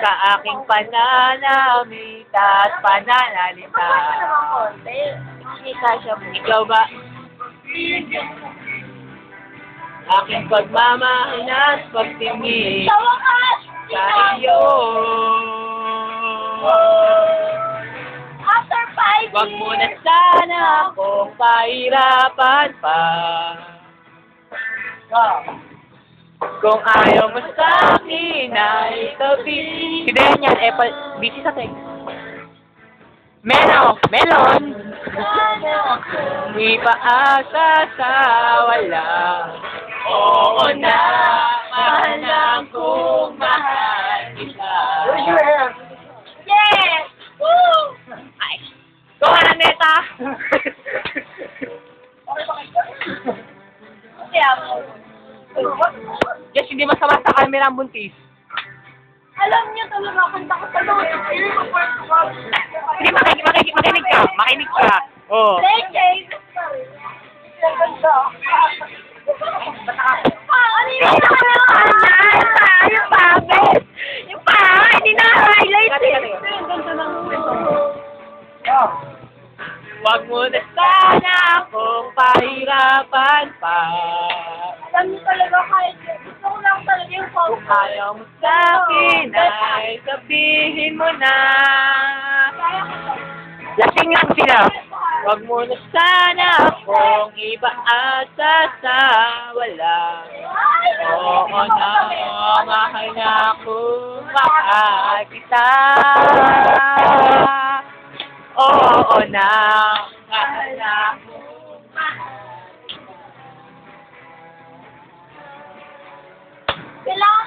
sa aking pananamit at pananalita. Hindi kasya mo. Ikaw ba? Aking pagmamahal at pagtingin Sa wakas! sa iyo. After 5 Wag mo na sana akong pahirapan pa. Kung ayaw mo sa akin ay sabihin. Si Dayan yan, busy sa text. Melon! Di paasa sa wala. Oo na, mahal na kung mahal kita. Yes! Woo! Ay, ito ka na, Neta! Kaya mo. Yes, hindi masama sa camera ang buntis. Alam niyo talaga, kanta ko sa loob. Hindi, makinig ka. Oo. Leche! Ano yung yung pabit? Yung hindi na-highlight eh. Yung ganda ng kwento mo. Wag mo na sana akong pahirapan pa. Alam niyo talaga, kahit gusto ko lang talaga yung Kung ayaw mo sa akin ay sabihin mo na. Lasing lang sila. Wag mo na sana akong ipaasa sa wala. Oo na, mahal na akong mahal kita. Oo na, mahal na akong mahal. Kailangan